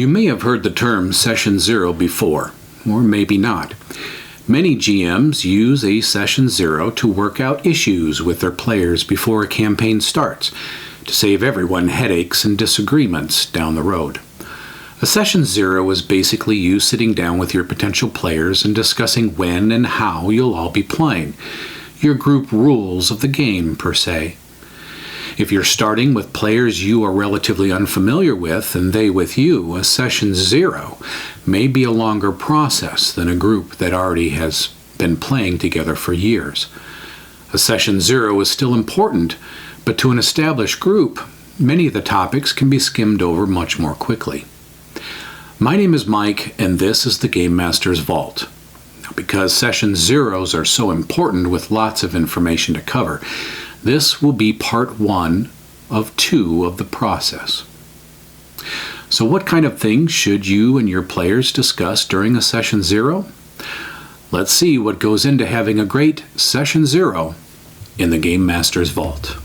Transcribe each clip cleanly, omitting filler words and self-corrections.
You may have heard the term Session Zero before, or maybe not. Many GMs use a Session Zero to work out issues with their players before a campaign starts, to save everyone headaches and disagreements down the road. A Session Zero is basically you sitting down with your potential players and discussing when and how you'll all be playing, your group rules of the game, per se. If you're starting with players you are relatively unfamiliar with and they with you, a Session Zero may be a longer process than a group that already has been playing together for years. A Session Zero is still important, but to an established group, many of the topics can be skimmed over much more quickly. My name is Mike, and this is the Game Master's Vault. Now, because Session Zeros are so important with lots of information to cover, this will be part 1 of 2 of the process. So what kind of things should you and your players discuss during a Session Zero? Let's see what goes into having a great Session Zero in the Game Master's Vault.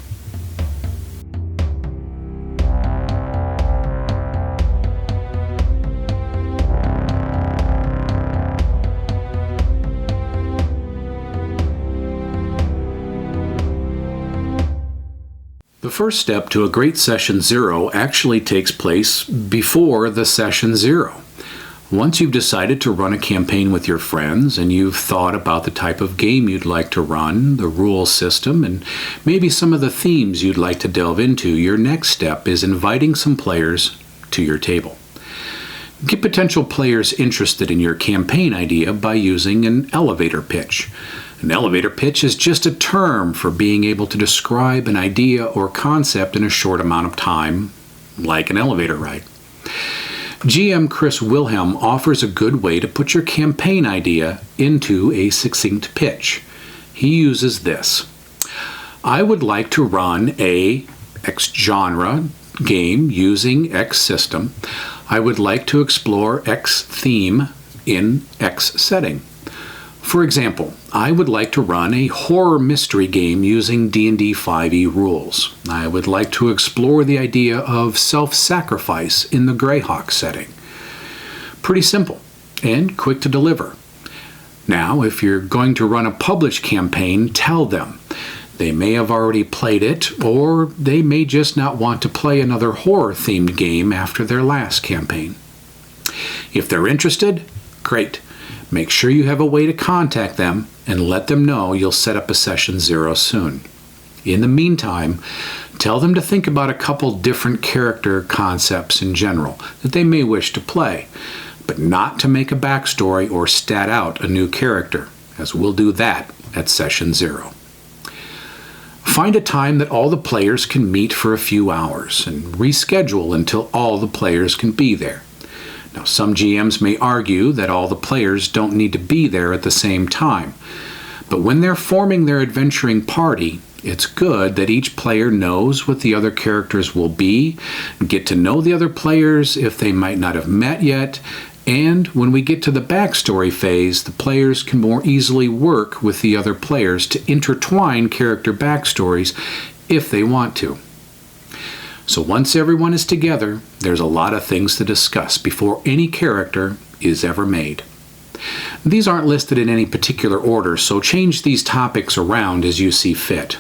The first step to a great Session Zero actually takes place before the Session Zero. Once you've decided to run a campaign with your friends and you've thought about the type of game you'd like to run, the rule system, and maybe some of the themes you'd like to delve into, your next step is inviting some players to your table. Get potential players interested in your campaign idea by using an elevator pitch. An elevator pitch is just a term for being able to describe an idea or concept in a short amount of time, like an elevator ride. GM Chris Wilhelm offers a good way to put your campaign idea into a succinct pitch. He uses this: I would like to run a X genre game using X system. I would like to explore X theme in X setting. For example, I would like to run a horror mystery game using D&D 5e rules. I would like to explore the idea of self-sacrifice in the Greyhawk setting. Pretty simple and quick to deliver. Now, if you're going to run a published campaign, tell them. They may have already played it, or they may just not want to play another horror-themed game after their last campaign. If they're interested, great. Make sure you have a way to contact them and let them know you'll set up a Session Zero soon. In the meantime, tell them to think about a couple different character concepts in general that they may wish to play, but not to make a backstory or stat out a new character, as we'll do that at Session Zero. Find a time that all the players can meet for a few hours and reschedule until all the players can be there. Now, some GMs may argue that all the players don't need to be there at the same time, but when they're forming their adventuring party, it's good that each player knows what the other characters will be, get to know the other players if they might not have met yet, and when we get to the backstory phase, the players can more easily work with the other players to intertwine character backstories if they want to. So once everyone is together, there's a lot of things to discuss before any character is ever made. These aren't listed in any particular order, so change these topics around as you see fit.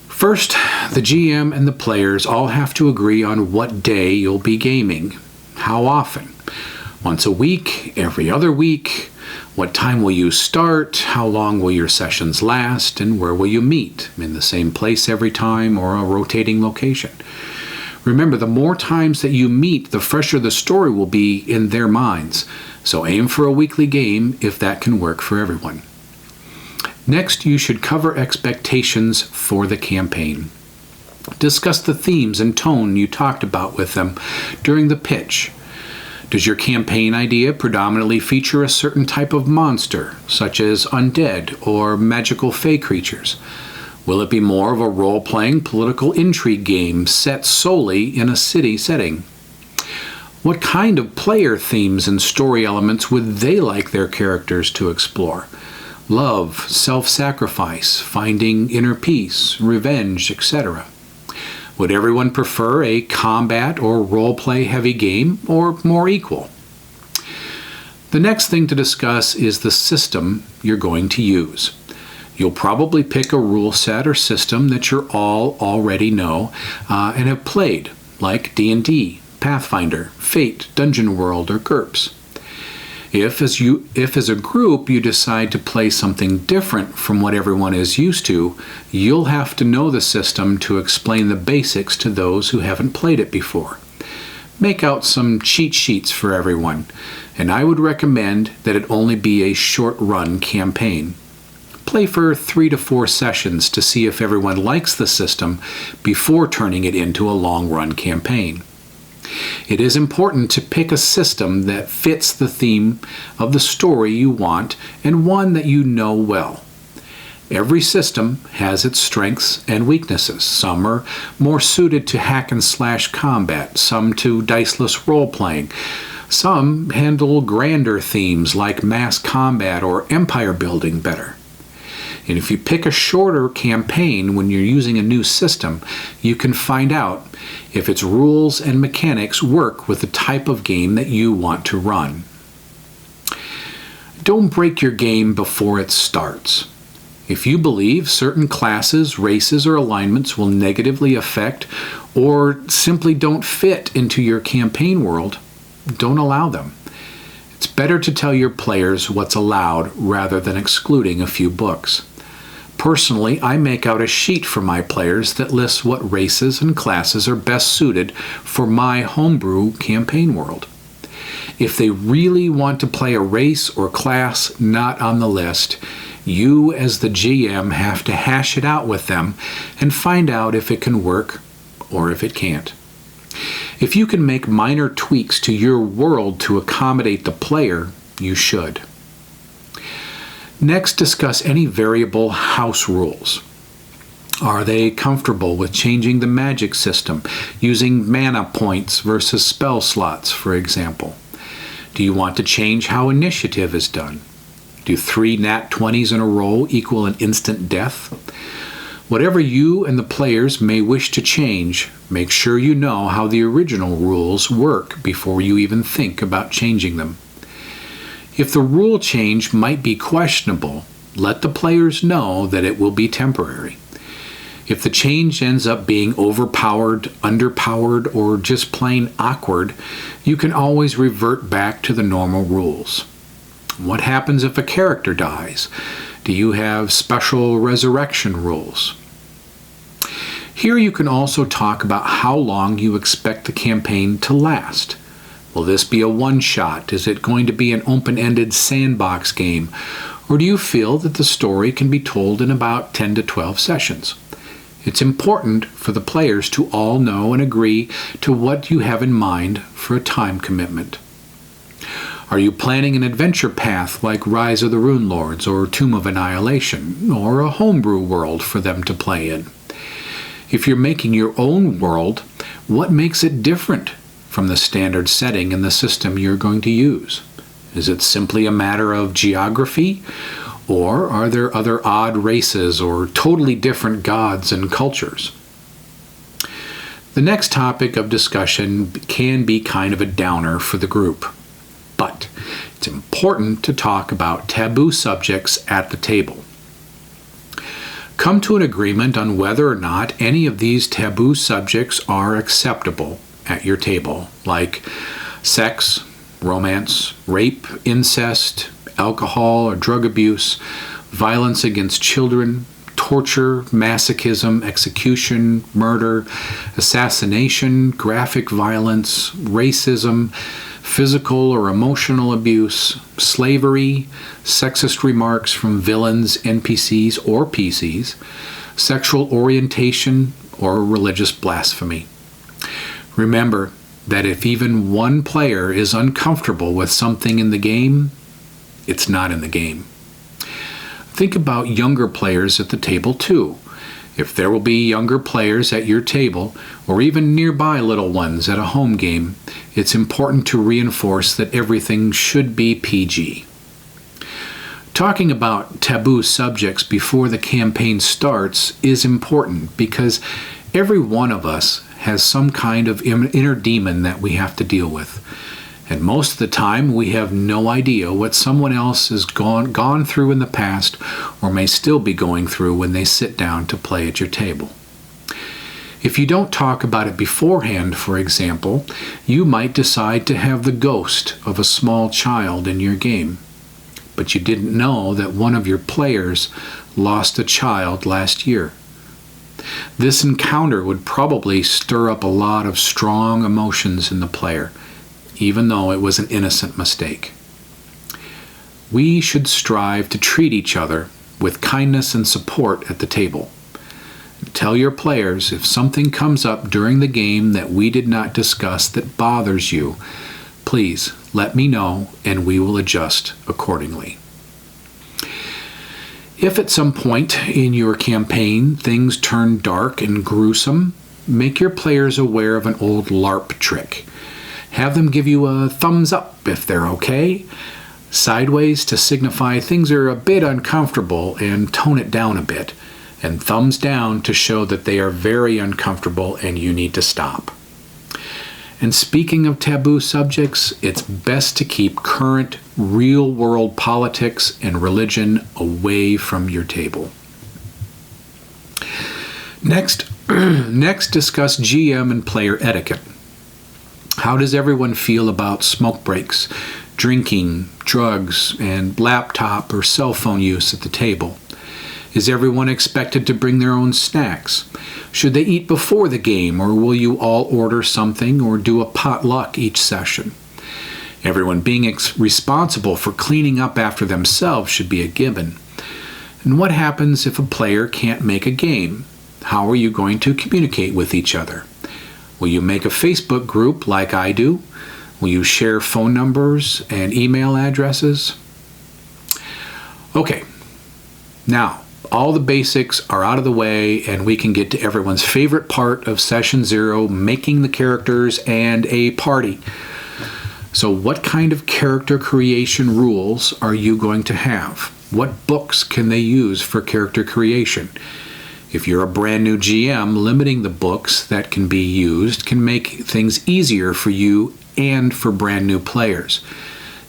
First, the GM and the players all have to agree on what day you'll be gaming. How often? Once a week? Every other week? What time will you start? How long will your sessions last? And where will you meet? In the same place every time or a rotating location? Remember, the more times that you meet, the fresher the story will be in their minds. So aim for a weekly game if that can work for everyone. Next, you should cover expectations for the campaign. Discuss the themes and tone you talked about with them during the pitch. Does your campaign idea predominantly feature a certain type of monster, such as undead or magical fey creatures? Will it be more of a role-playing political intrigue game set solely in a city setting? What kind of player themes and story elements would they like their characters to explore? Love, self-sacrifice, finding inner peace, revenge, etc. Would everyone prefer a combat or role-play heavy game, or more equal? The next thing to discuss is the system you're going to use. You'll probably pick a rule set or system that you all already know and have played, like D&D, Pathfinder, Fate, Dungeon World, or GURPS. If as a group you decide to play something different from what everyone is used to, you'll have to know the system to explain the basics to those who haven't played it before. Make out some cheat sheets for everyone, and I would recommend that it only be a short-run campaign. Play for 3 to 4 sessions to see if everyone likes the system before turning it into a long-run campaign. It is important to pick a system that fits the theme of the story you want and one that you know well. Every system has its strengths and weaknesses. Some are more suited to hack-and-slash combat, some to diceless role-playing. Some handle grander themes like mass combat or empire building better. And if you pick a shorter campaign when you're using a new system, you can find out if its rules and mechanics work with the type of game that you want to run. Don't break your game before it starts. If you believe certain classes, races, or alignments will negatively affect or simply don't fit into your campaign world, don't allow them. It's better to tell your players what's allowed rather than excluding a few books. Personally, I make out a sheet for my players that lists what races and classes are best suited for my homebrew campaign world. If they really want to play a race or class not on the list, you as the GM have to hash it out with them and find out if it can work or if it can't. If you can make minor tweaks to your world to accommodate the player, you should. Next, discuss any variable house rules. Are they comfortable with changing the magic system, using mana points versus spell slots, for example? Do you want to change how initiative is done? Do 3 nat 20s in a row equal an instant death? Whatever you and the players may wish to change, make sure you know how the original rules work before you even think about changing them. If the rule change might be questionable, let the players know that it will be temporary. If the change ends up being overpowered, underpowered, or just plain awkward, you can always revert back to the normal rules. What happens if a character dies? Do you have special resurrection rules? Here you can also talk about how long you expect the campaign to last. Will this be a one-shot? Is it going to be an open-ended sandbox game? Or do you feel that the story can be told in about 10 to 12 sessions? It's important for the players to all know and agree to what you have in mind for a time commitment. Are you planning an adventure path like Rise of the Rune Lords or Tomb of Annihilation, or a homebrew world for them to play in? If you're making your own world, what makes it different from the standard setting and the system you're going to use? Is it simply a matter of geography, or are there other odd races or totally different gods and cultures? The next topic of discussion can be kind of a downer for the group, but it's important to talk about taboo subjects at the table. Come to an agreement on whether or not any of these taboo subjects are acceptable at your table, like sex, romance, rape, incest, alcohol or drug abuse, violence against children, torture, masochism, execution, murder, assassination, graphic violence, racism, physical or emotional abuse, slavery, sexist remarks from villains, NPCs or PCs, sexual orientation, or religious blasphemy. Remember that if even one player is uncomfortable with something in the game, it's not in the game. Think about younger players at the table too. If there will be younger players at your table, or even nearby little ones at a home game, it's important to reinforce that everything should be PG. Talking about taboo subjects before the campaign starts is important because Every one of us has some kind of inner demon that we have to deal with. And most of the time, we have no idea what someone else has gone through in the past or may still be going through when they sit down to play at your table. If you don't talk about it beforehand, for example, you might decide to have the ghost of a small child in your game. But you didn't know that one of your players lost a child last year. This encounter would probably stir up a lot of strong emotions in the player, even though it was an innocent mistake. We should strive to treat each other with kindness and support at the table. Tell your players if something comes up during the game that we did not discuss that bothers you, please let me know and we will adjust accordingly. If at some point in your campaign things turn dark and gruesome, make your players aware of an old LARP trick. Have them give you a thumbs up if they're okay, sideways to signify things are a bit uncomfortable and tone it down a bit, and thumbs down to show that they are very uncomfortable and you need to stop. And speaking of taboo subjects, it's best to keep current real-world politics and religion away from your table. Next, discuss GM and player etiquette. How does everyone feel about smoke breaks, drinking, drugs, and laptop or cell phone use at the table? Is everyone expected to bring their own snacks? Should they eat before the game, or will you all order something or do a potluck each session? Everyone being responsible for cleaning up after themselves should be a given. And what happens if a player can't make a game? How are you going to communicate with each other? Will you make a Facebook group like I do? Will you share phone numbers and email addresses? Okay, now, all the basics are out of the way and we can get to everyone's favorite part of Session 0, making the characters and a party. So what kind of character creation rules are you going to have? What books can they use for character creation? If you're a brand new GM, limiting the books that can be used can make things easier for you and for brand new players.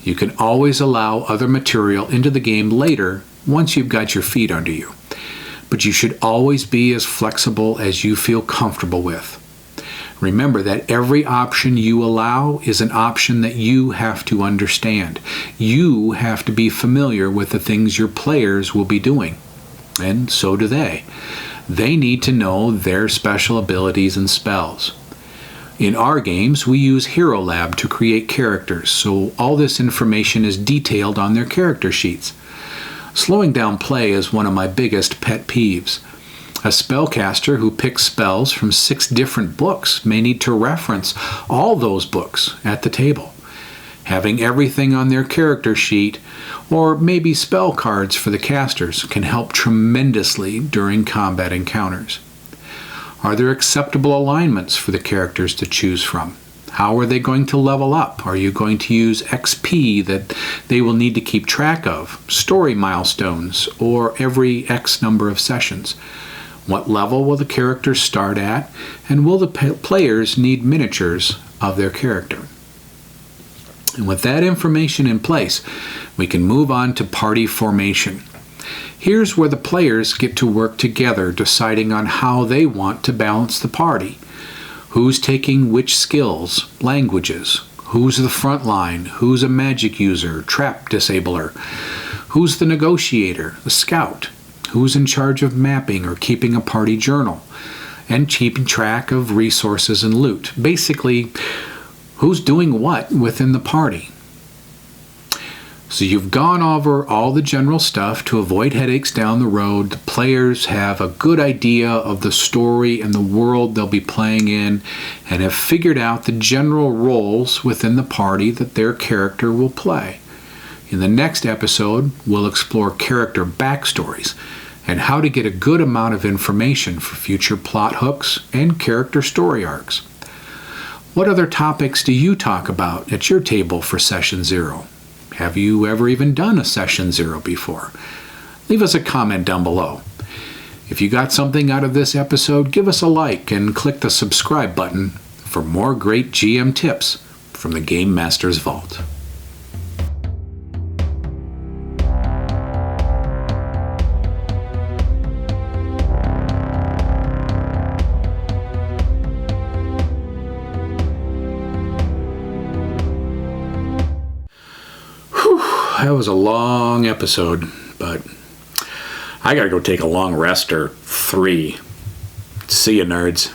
You can always allow other material into the game later once you've got your feet under you. But you should always be as flexible as you feel comfortable with. Remember that every option you allow is an option that you have to understand. You have to be familiar with the things your players will be doing, and so do they. They need to know their special abilities and spells. In our games, we use Hero Lab to create characters, so all this information is detailed on their character sheets. Slowing down play is one of my biggest pet peeves. A spellcaster who picks spells from 6 different books may need to reference all those books at the table. Having everything on their character sheet, or maybe spell cards for the casters, can help tremendously during combat encounters. Are there acceptable alignments for the characters to choose from? How are they going to level up? Are you going to use XP that they will need to keep track of, story milestones, or every X number of sessions? What level will the characters start at, and will the players need miniatures of their character? And with that information in place, we can move on to party formation. Here's where the players get to work together, deciding on how they want to balance the party. Who's taking which skills, languages? Who's the front line? Who's a magic user, trap disabler? Who's the negotiator, the scout? Who's in charge of mapping or keeping a party journal? And keeping track of resources and loot. Basically, who's doing what within the party? So you've gone over all the general stuff to avoid headaches down the road. The players have a good idea of the story and the world they'll be playing in and have figured out the general roles within the party that their character will play. In the next episode, we'll explore character backstories and how to get a good amount of information for future plot hooks and character story arcs. What other topics do you talk about at your table for Session 0? Have you ever even done a Session 0 before? Leave us a comment down below. If you got something out of this episode, give us a like and click the subscribe button for more great GM tips from the Game Master's Vault. That was a long episode, but I gotta go take a long rest or 3. See you, nerds.